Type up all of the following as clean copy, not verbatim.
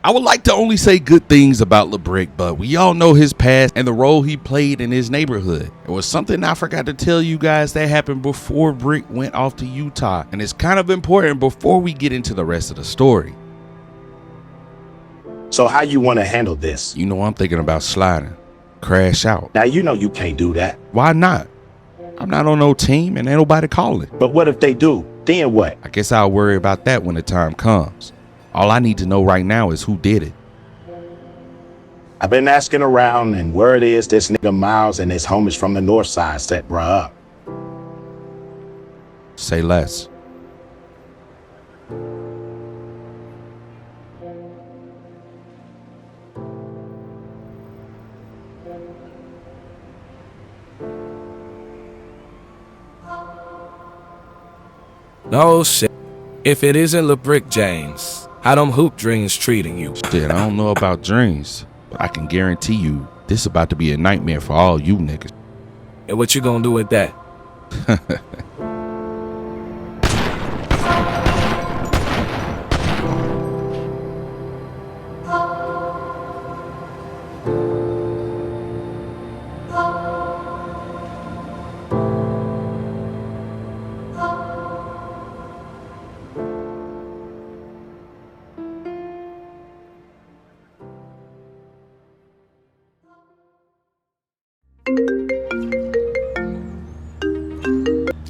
I would like to only say good things about LeBrick, but we all know his past and the role he played in his neighborhood. It was something I forgot to tell you guys that happened before Brick went off to Utah, and it's kind of important before we get into the rest of the story. So how you want to handle this? You know I'm thinking about sliding. Crash out. Now you know you can't do that. Why not? I'm not on no team and ain't nobody calling. But what if they do? Then what? I guess I'll worry about that when the time comes. All I need to know right now is who did it. I've been asking around, and word is this nigga Miles and his homies from the north side set bruh up. Say less. No shit. If it isn't LeBrick James, how them hoop dreams treating you? Shit, I don't know about dreams, but I can guarantee you this about to be a nightmare for all you niggas. And what you gonna do with that?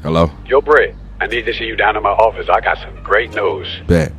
Hello? Yo, Britt, I need to see you down in my office. I got some great news. Bet.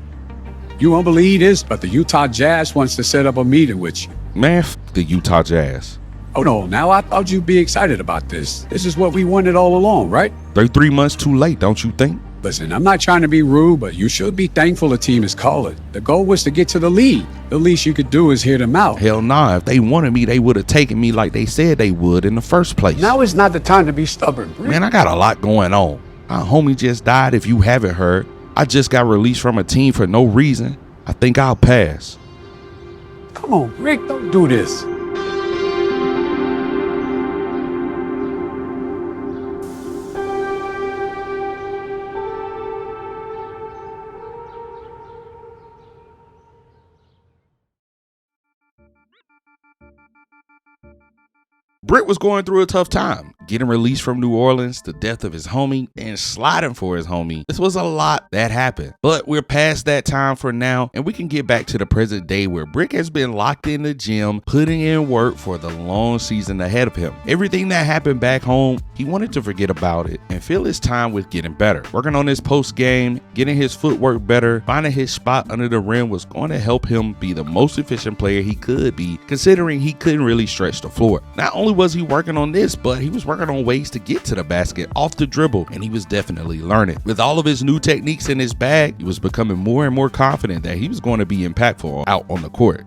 You won't believe this, but the Utah Jazz wants to set up a meeting with you. Man, f the Utah Jazz. Oh no, now I thought you'd be excited about this. This is what we wanted all along, right? They're 3 months too late, don't you think? Listen, I'm not trying to be rude, but you should be thankful the team is calling. The goal was to get to the league. The least you could do is hear them out. Hell nah, if they wanted me, they would have taken me like they said they would in the first place. Now is not the time to be stubborn. Man, I got a lot going on. My homie just died, if you haven't heard. I just got released from a team for no reason. I think I'll pass. Come on, Rick, don't do this. Britt was going through a tough time, getting released from New Orleans, the death of his homie, and sliding for his homie. This was a lot that happened, but we're past that time for now, and we can get back to the present day where Brick has been locked in the gym, putting in work for the long season ahead of him. Everything that happened back home, he wanted to forget about it and fill his time with getting better. Working on his post game, getting his footwork better, finding his spot under the rim was going to help him be the most efficient player he could be, considering he couldn't really stretch the floor. Not only was he working on this, but he was working on ways to get to the basket off the dribble, and he was definitely learning. With all of his new techniques in his bag, he was becoming more and more confident that he was going to be impactful out on the court.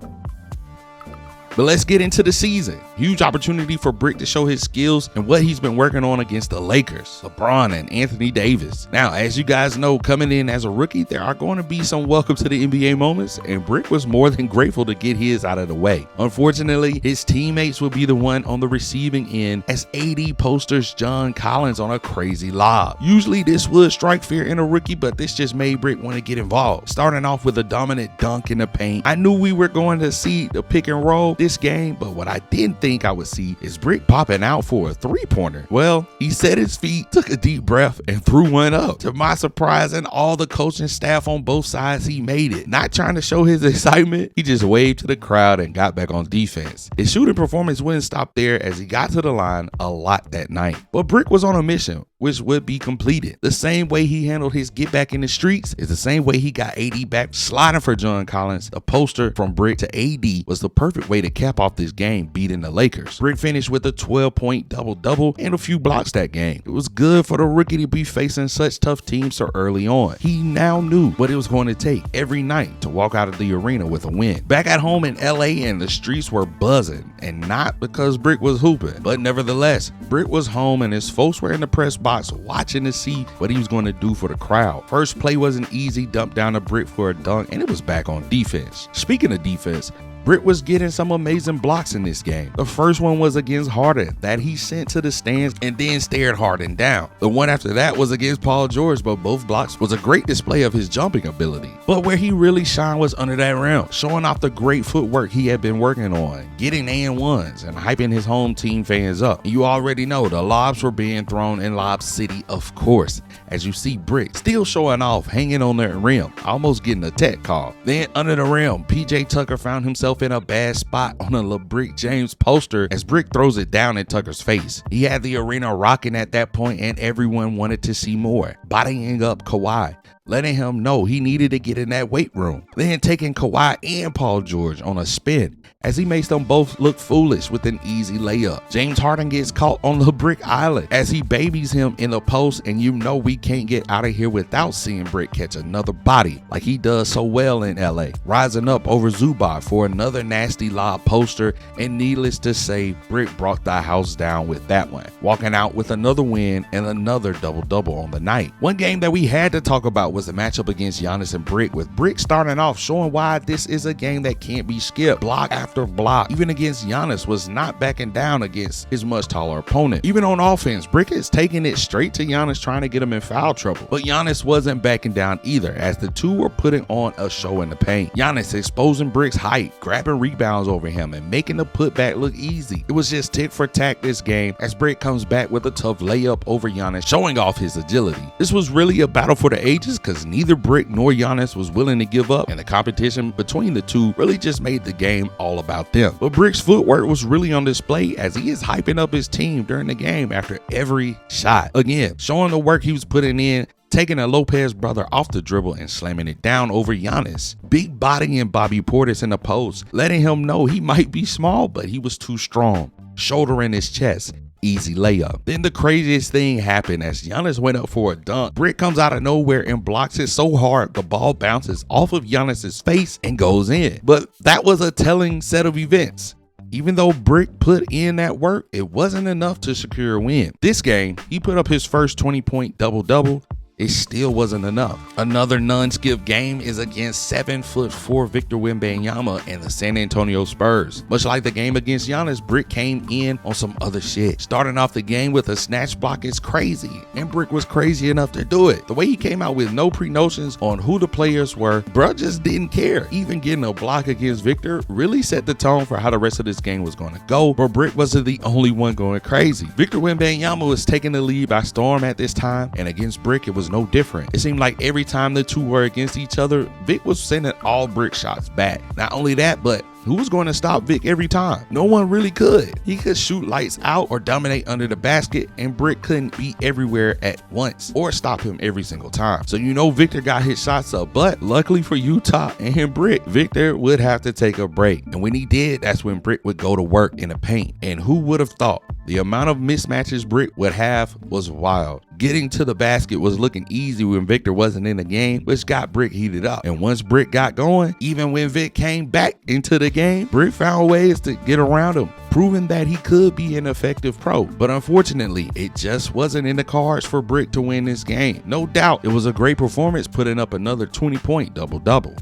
But let's get into the season. Huge opportunity for Brick to show his skills and what he's been working on against the Lakers, LeBron, and Anthony Davis. Now, as you guys know, coming in as a rookie, there are going to be some welcome to the NBA moments, and Brick was more than grateful to get his out of the way. Unfortunately, his teammates will be the one on the receiving end as AD posters John Collins on a crazy lob. Usually this would strike fear in a rookie, but this just made Brick want to get involved. Starting off with a dominant dunk in the paint. I knew we were going to see the pick and roll this game, but what I didn't think I would see is Brick popping out for a three-pointer. Well, he set his feet, took a deep breath, and threw one up. To my surprise and all the coaching staff on both sides, he made it. Not trying to show his excitement, he just waved to the crowd and got back on defense. His shooting performance wouldn't stop there as he got to the line a lot that night. But Brick was on a mission, which would be completed. The same way he handled his get back in the streets is the same way he got AD back sliding for John Collins. A poster from Brick to AD was the perfect way to cap off this game, beating the Lakers. Brick finished with a 12-point double-double and a few blocks that game. It was good for the rookie to be facing such tough teams so early on. He now knew what it was going to take every night to walk out of the arena with a win. Back at home in LA, and the streets were buzzing, and not because Brick was hooping, but nevertheless, Brick was home and his folks were in the press box watching to see what he was going to do for the crowd. First play was an easy dump down to Brick for a dunk, and it was back on defense. Speaking of defense, Britt was getting some amazing blocks in this game. The first one was against Harden that he sent to the stands and then stared Harden down. The one after that was against Paul George, but both blocks was a great display of his jumping ability. But where he really shined was under that rim, showing off the great footwork he had been working on, getting and-ones and hyping his home team fans up. And you already know the lobs were being thrown in Lob City, of course, as you see Britt still showing off, hanging on that rim, almost getting a tech call. Then under the rim, PJ Tucker found himself in a bad spot on a LeBrick James poster as Brick throws it down in Tucker's face. He had the arena rocking at that point and everyone wanted to see more, bodying up Kawhi, letting him know he needed to get in that weight room. Then taking Kawhi and Paul George on a spin as he makes them both look foolish with an easy layup. James Harden gets caught on the Brick Island as he babies him in the post, and you know we can't get out of here without seeing Brick catch another body like he does so well in LA, rising up over Zubac for another nasty lob poster, and needless to say, Brick brought the house down with that one, walking out with another win and another double-double on the night. One game that we had to talk about was the matchup against Giannis and Brick, with Brick starting off showing why this is a game that can't be skipped. Block after block, even against Giannis, was not backing down against his much taller opponent. Even on offense, Brick is taking it straight to Giannis, trying to get him in foul trouble. But Giannis wasn't backing down either, as the two were putting on a show in the paint. Giannis exposing Brick's height, grabbing rebounds over him, and making the putback look easy. It was just tit for tat this game, as Brick comes back with a tough layup over Giannis, showing off his agility. This was really a battle for the ages, because neither Brick nor Giannis was willing to give up, and the competition between the two really just made the game all about them. But Brick's footwork was really on display, as he is hyping up his team during the game after every shot. Again, showing the work he was putting in, taking a Lopez brother off the dribble and slamming it down over Giannis. Big bodying Bobby Portis in the post, letting him know he might be small, but he was too strong. Shouldering his chest. Easy layup. Then the craziest thing happened as Giannis went up for a dunk. Brick comes out of nowhere and blocks it so hard the ball bounces off of Giannis's face and goes in. But that was a telling set of events. Even though Brick put in that work, it wasn't enough to secure a win. This game, he put up his first 20-point double-double. It still wasn't enough. Another non-skip game is against 7'4" Victor Wembanyama and the San Antonio Spurs. Much like the game against Giannis, Brick came in on some other shit. Starting off the game with a snatch block is crazy, and Brick was crazy enough to do it. The way he came out with no pre-notions on who the players were, bruh just didn't care. Even getting a block against Victor really set the tone for how the rest of this game was going to go, but Brick wasn't the only one going crazy. Victor Wembanyama was taking the lead by storm at this time, and against Brick it was no different. It seemed like every time the two were against each other, Vic was sending all Brick shots back. Not only that, but who was going to stop Vic every time? No one really could. He could shoot lights out or dominate under the basket, and Brick couldn't be everywhere at once or stop him every single time. So you know Victor got his shots up, but luckily for Utah and Brick, Victor would have to take a break. And when he did, that's when Brick would go to work in the paint. And who would have thought? The amount of mismatches Brick would have was wild. Getting to the basket was looking easy when Victor wasn't in the game, which got Brick heated up. And once Brick got going, even when Vic came back into the game, Brick found ways to get around him, proving that he could be an effective pro. But unfortunately, it just wasn't in the cards for Brick to win this game. No doubt, it was a great performance, putting up another 20-point double-double.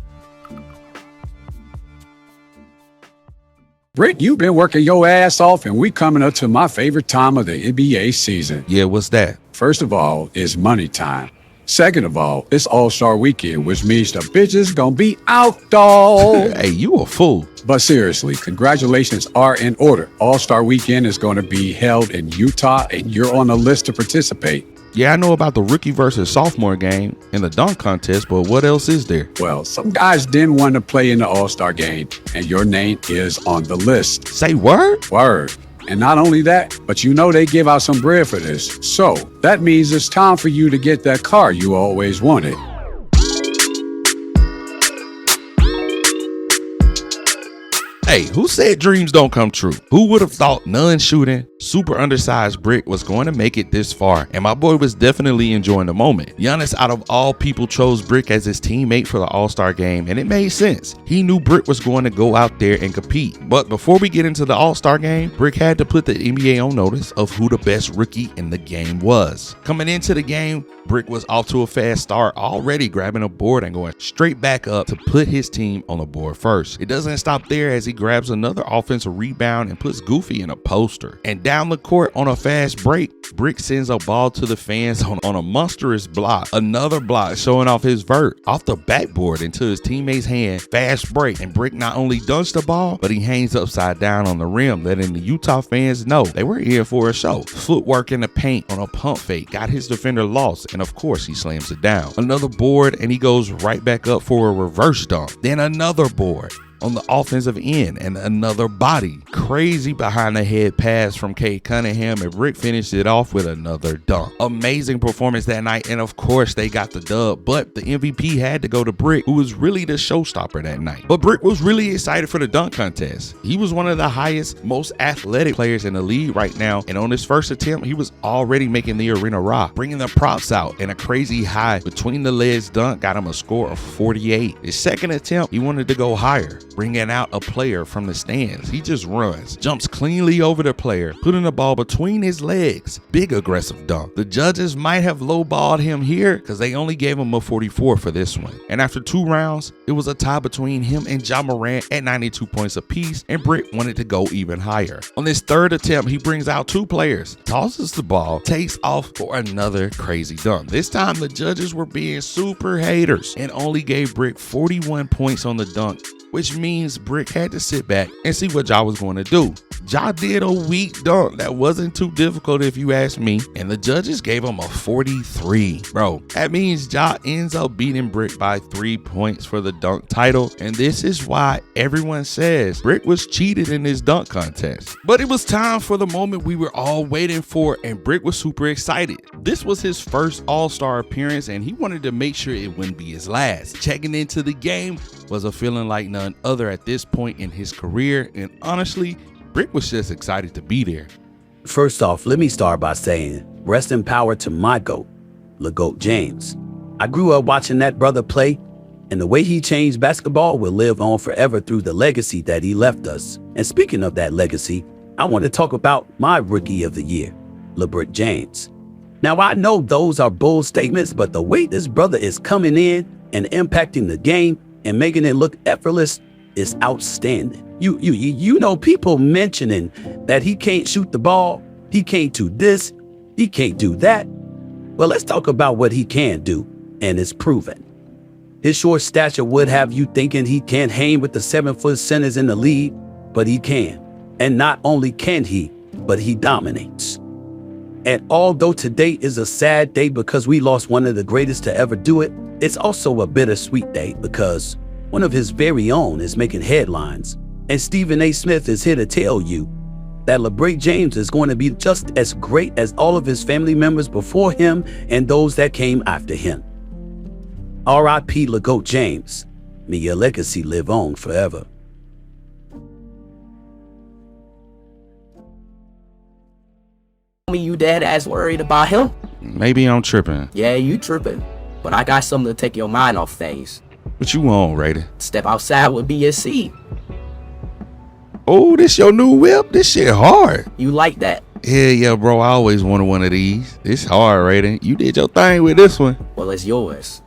Britt, you've been working your ass off, and we coming up to my favorite time of the NBA season. Yeah, what's that? First of all, it's money time. Second of all, it's All-Star Weekend, which means the bitches gonna be out, dawg. Hey, you a fool. But seriously, congratulations are in order. All-Star Weekend is going to be held in Utah, and you're on the list to participate. Yeah, I know about the rookie versus sophomore game and the dunk contest, but what else is there? Well, some guys didn't want to play in the All-Star game, and your name is on the list. Say word? Word. And not only that, but you know they give out some bread for this. So that means it's time for you to get that car you always wanted. Hey, who said dreams don't come true? Who would have thought non-shooting, super undersized Brick was going to make it this far? And my boy was definitely enjoying the moment. Giannis, out of all people, chose Brick as his teammate for the All-Star game, and it made sense. He knew Brick was going to go out there and compete. But before we get into the All-Star game, Brick had to put the NBA on notice of who the best rookie in the game was. Coming into the game, Brick was off to a fast start, already grabbing a board and going straight back up to put his team on the board first. It doesn't stop there as he grabs another offensive rebound and puts Goofy in a poster. And down the court on a fast break, Brick sends a ball to the fans on a monstrous block. Another block showing off his vert off the backboard into his teammate's hand. Fast break, and Brick not only dunks the ball, but he hangs upside down on the rim, letting the Utah fans know they were here for a show. Footwork in the paint on a pump fake got his defender lost, and of course he slams it down. Another board, and he goes right back up for a reverse dunk. Then another board on the offensive end and another body. Crazy behind the head pass from Cade Cunningham, and Brick finished it off with another dunk. Amazing performance that night, and of course they got the dub, but the MVP had to go to Brick, who was really the showstopper that night. But Brick was really excited for the dunk contest. He was one of the highest, most athletic players in the league right now, and on his first attempt, he was already making the arena rock, bringing the props out, and a crazy high between the legs dunk got him a score of 48. His second attempt, he wanted to go higher, bringing out a player from the stands. He just runs, jumps cleanly over the player, putting the ball between his legs. Big aggressive dunk. The judges might have lowballed him here because they only gave him a 44 for this one. And after 2 rounds, it was a tie between him and Ja Morant at 92 points apiece, and Brick wanted to go even higher. On this third attempt, he brings out 2 players, tosses the ball, takes off for another crazy dunk. This time, the judges were being super haters and only gave Brick 41 points on the dunk, which means Brick had to sit back and see what Ja was going to do. Ja did a weak dunk that wasn't too difficult if you ask me, and the judges gave him a 43. Bro, that means Ja ends up beating Brick by 3 points for the dunk title, and this is why everyone says Brick was cheated in this dunk contest. But it was time for the moment we were all waiting for, and Brick was super excited. This was his first All-Star appearance, and he wanted to make sure it wouldn't be his last. Checking into the game was a feeling like none other at this point in his career, and honestly, Brick was just excited to be there. First off, let me start by saying rest in power to my GOAT, LeBrick James. I grew up watching that brother play, and the way he changed basketball will live on forever through the legacy that he left us. And speaking of that legacy, I want to talk about my Rookie of the Year, LeBrick James. Now, I know those are bold statements, but the way this brother is coming in and impacting the game and making it look effortless is outstanding. You know, people mentioning that he can't shoot the ball, he can't do this, he can't do that. Well, let's talk about what he can do, and it's proven. His short stature would have you thinking he can't hang with the 7-foot centers in the league, but he can. And not only can he, but he dominates. And although today is a sad day because we lost one of the greatest to ever do it, it's also a bittersweet day because one of his very own is making headlines. And Stephen A. Smith is here to tell you that LeBrick James is going to be just as great as all of his family members before him and those that came after him. R.I.P. LeGoat James. May your legacy live on forever. Me, you dead ass worried about him? Maybe I'm tripping. Yeah, you tripping. But I got something to take your mind off things. What you want, Raider? Step outside with BSC. Oh, this your new whip? This shit hard. You like that? Yeah, bro. I always wanted one of these. It's hard, Raider. You did your thing with this one. Well, it's yours.